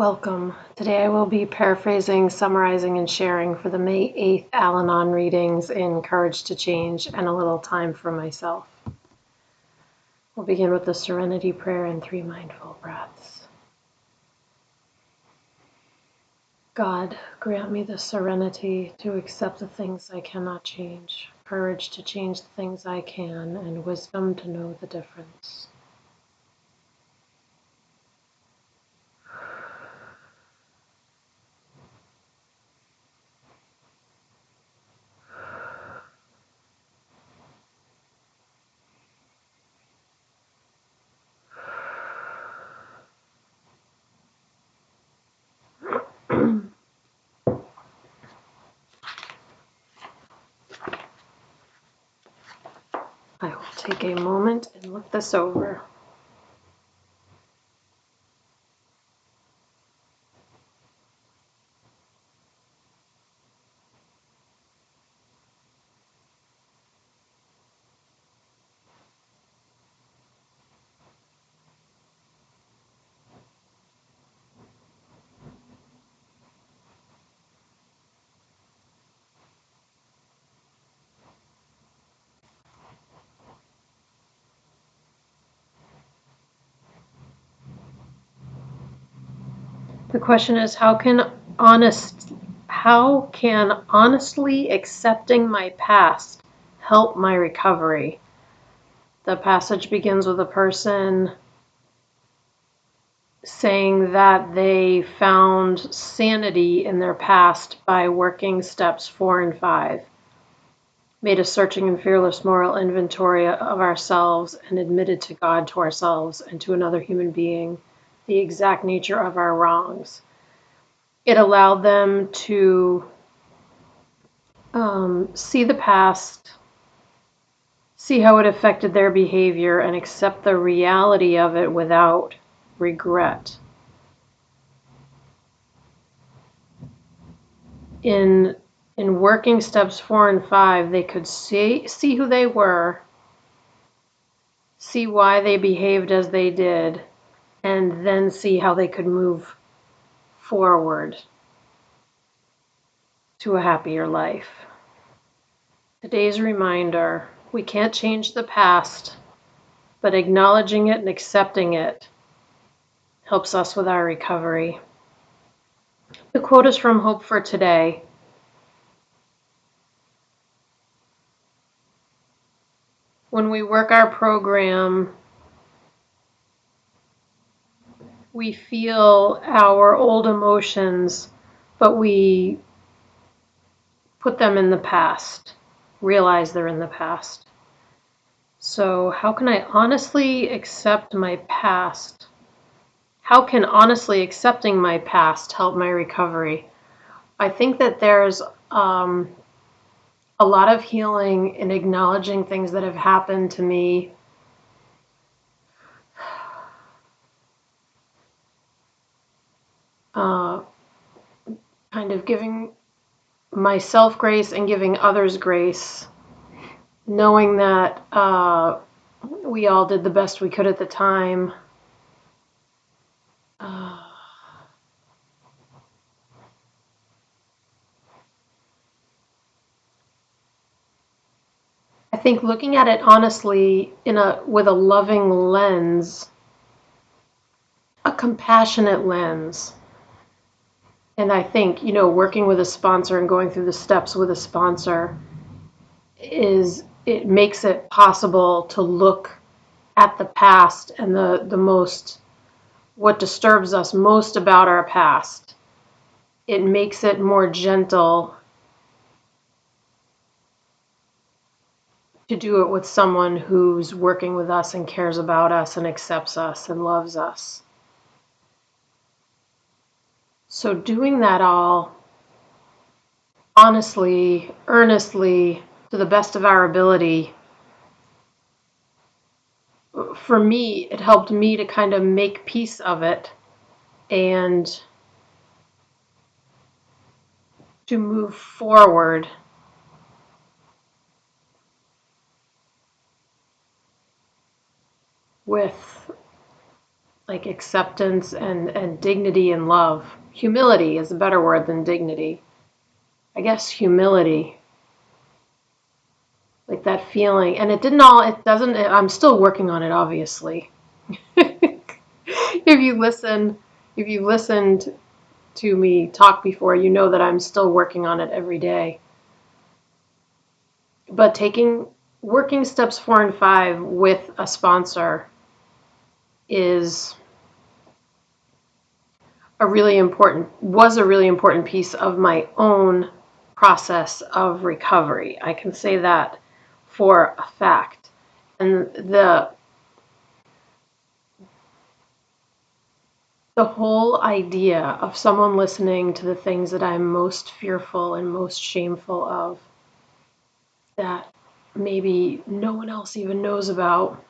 Welcome. Today I will be paraphrasing, summarizing, and sharing for the May 8th Al-Anon readings in Courage to Change and a little time for myself. We'll begin with the Serenity Prayer and 3 mindful breaths. God, grant me the serenity to accept the things I cannot change, courage to change the things I can, and wisdom to know the difference. I will take a moment and look this over. The question is, how can honestly accepting my past help my recovery? The passage begins with a person saying that they found sanity in their past by working steps 4 and 5, made a searching and fearless moral inventory of ourselves, and admitted to God, to ourselves, and to another human being the exact nature of our wrongs. It allowed them to see the past, see how it affected their behavior, and accept the reality of it without regret. In working steps 4 and 5, they could see who they were, see why they behaved as they did, and then see how they could move forward to a happier life. Today's reminder: we can't change the past, but acknowledging it and accepting it helps us with our recovery. The quote is from Hope for Today. When we work our program, we feel our old emotions, but we put them in the past, realize they're in the past. So how can I honestly accept my past? How can honestly accepting my past help my recovery? I think that there's a lot of healing in acknowledging things that have happened to me, kind of giving myself grace and giving others grace, knowing that we all did the best we could at the time. I think looking at it honestly with a loving lens, a compassionate lens. And I think, working with a sponsor and going through the steps with a sponsor it makes it possible to look at the past and what disturbs us most about our past. It makes it more gentle to do it with someone who's working with us and cares about us and accepts us and loves us. So doing that all honestly, earnestly, to the best of our ability, for me, it helped me to kind of make peace of it and to move forward with like acceptance and dignity and love. Humility is a better word than dignity. I guess humility, like that feeling. And it doesn't, I'm still working on it, obviously. If you listened to me talk before, you know that I'm still working on it every day. But working steps 4 and 5 with a sponsor is was a really important piece of my own process of recovery. I can say that for a fact. And the whole idea of someone listening to the things that I'm most fearful and most shameful of, that maybe no one else even knows about,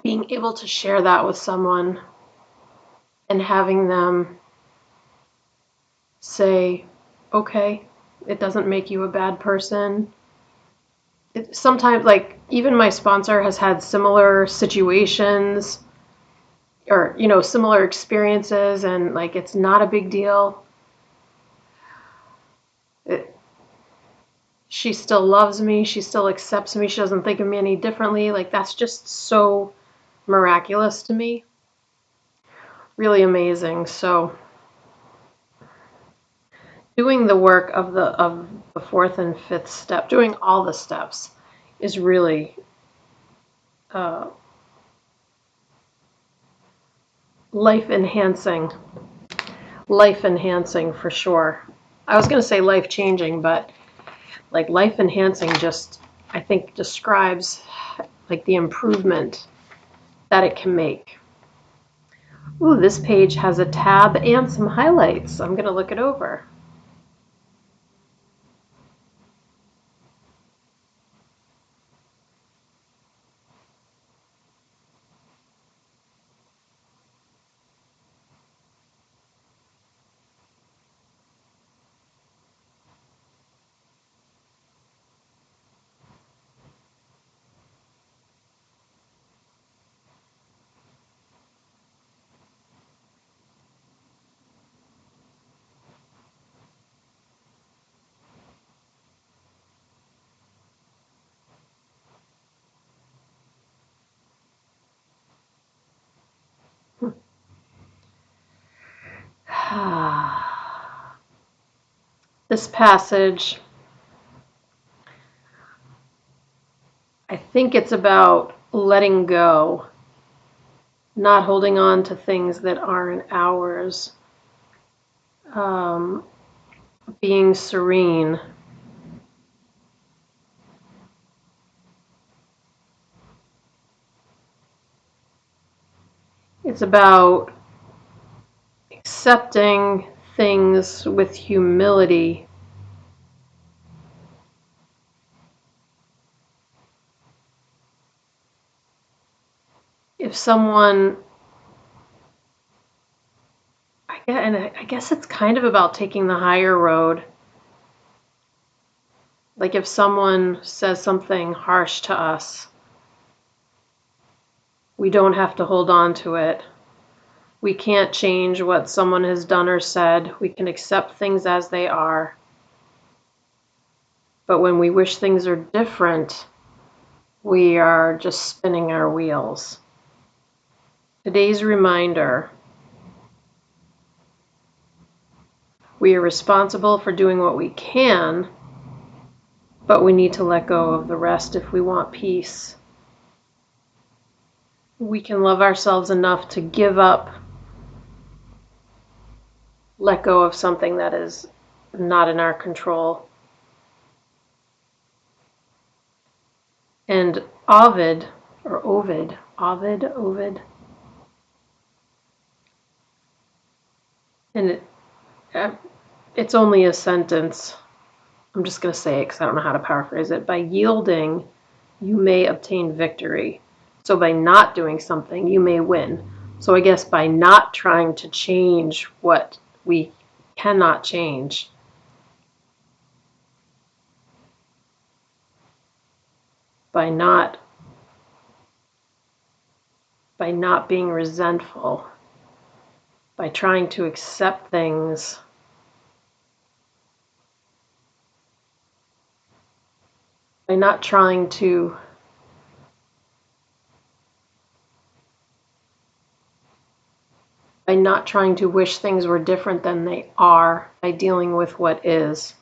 being able to share that with someone and having them say, okay, it doesn't make you a bad person. Sometimes, like, even my sponsor has had similar situations or, similar experiences, and like, it's not a big deal. It, she still loves me. She still accepts me. She doesn't think of me any differently. Like, that's just so miraculous to me. Really amazing. So, doing the work of the fourth and fifth step, doing all the steps, is really uh, life enhancing. Life enhancing for sure. I was going to say life changing, but like life enhancing just, I think, describes like the improvement that it can make. Ooh, this page has a tab and some highlights. I'm going to look it over. This passage, I think it's about letting go, not holding on to things that aren't ours, um, being serene. It's about accepting things with humility. If someone, I guess it's kind of about taking the higher road. Like if someone says something harsh to us, we don't have to hold on to it. We can't change what someone has done or said. We can accept things as they are. But when we wish things are different, we are just spinning our wheels. Today's reminder: we are responsible for doing what we can, but we need to let go of the rest if we want peace. We can love ourselves enough to give up, let go of something that is not in our control. And Ovid, and it's only a sentence. I'm just going to say it because I don't know how to paraphrase it. By yielding, you may obtain victory. So by not doing something, you may win. So I guess by not trying to change what we cannot change, by not by not being resentful, by trying to accept things, by not trying to wish things were different than they are, by dealing with what is.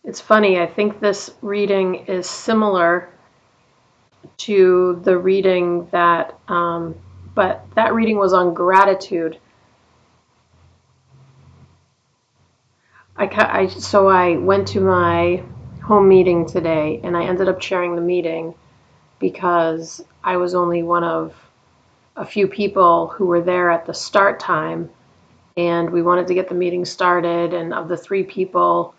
It's funny, I think this reading is similar to the reading that, but that reading was on gratitude. So I went to my home meeting today, and I ended up chairing the meeting because I was only one of a few people who were there at the start time, and we wanted to get the meeting started. And of the 3 people,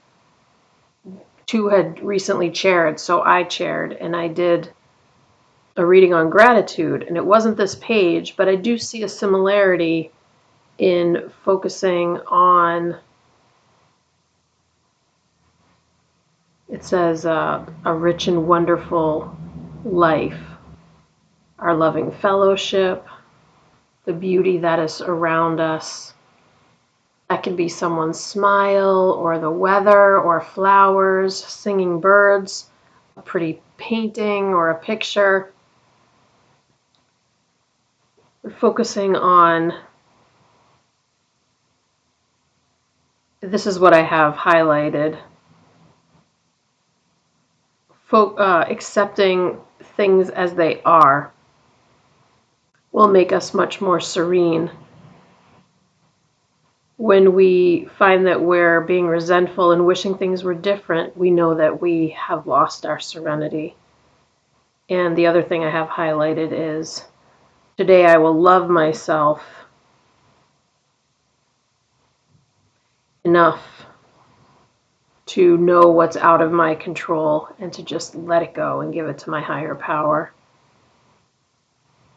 2 had recently chaired, so I chaired, and I did a reading on gratitude. And it wasn't this page, but I do see a similarity in focusing on, it says, a rich and wonderful life, our loving fellowship, the beauty that is around us. That can be someone's smile, or the weather, or flowers, singing birds, a pretty painting, or a picture. We're focusing on, this is what I have highlighted, accepting things as they are will make us much more serene. When we find that we're being resentful and wishing things were different, we know that we have lost our serenity. And the other thing I have highlighted is, today I will love myself enough to know what's out of my control and to just let it go and give it to my higher power.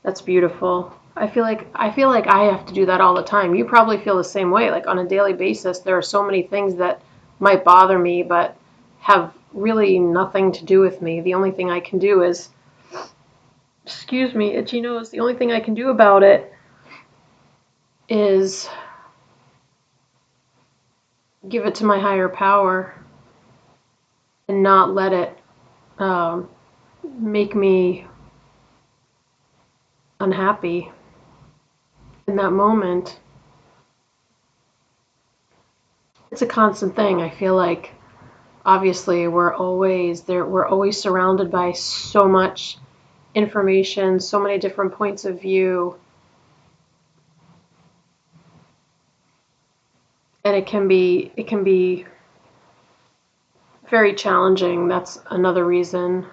That's beautiful. I feel like I have to do that all the time. You probably feel the same way. Like, on a daily basis, there are so many things that might bother me but have really nothing to do with me. The only thing I can do is, excuse me, itchy nose. The only thing I can do about it is give it to my higher power and not let it make me unhappy in that moment. It's a constant thing. I feel like, obviously, we're always there. We're always surrounded by so much information, so many different points of view, and it can be very challenging. That's another reason.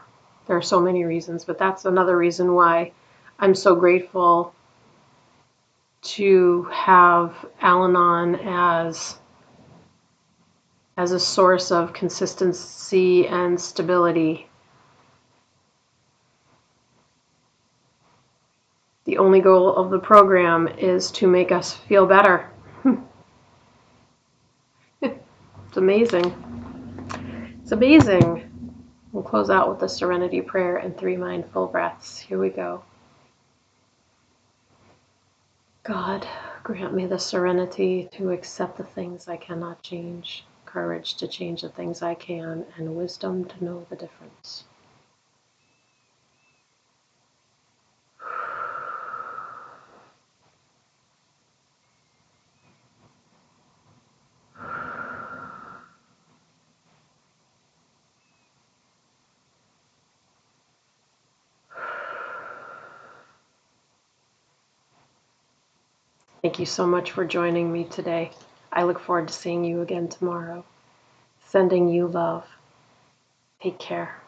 There are so many reasons, but that's another reason why I'm so grateful to have Al-Anon as a source of consistency and stability. The only goal of the program is to make us feel better. It's amazing. It's amazing. We'll close out with the serenity prayer and 3 mindful breaths. Here we go. God, grant me the serenity to accept the things I cannot change, courage to change the things I can, and wisdom to know the difference. Thank you so much for joining me today. I look forward to seeing you again tomorrow. Sending you love. Take care.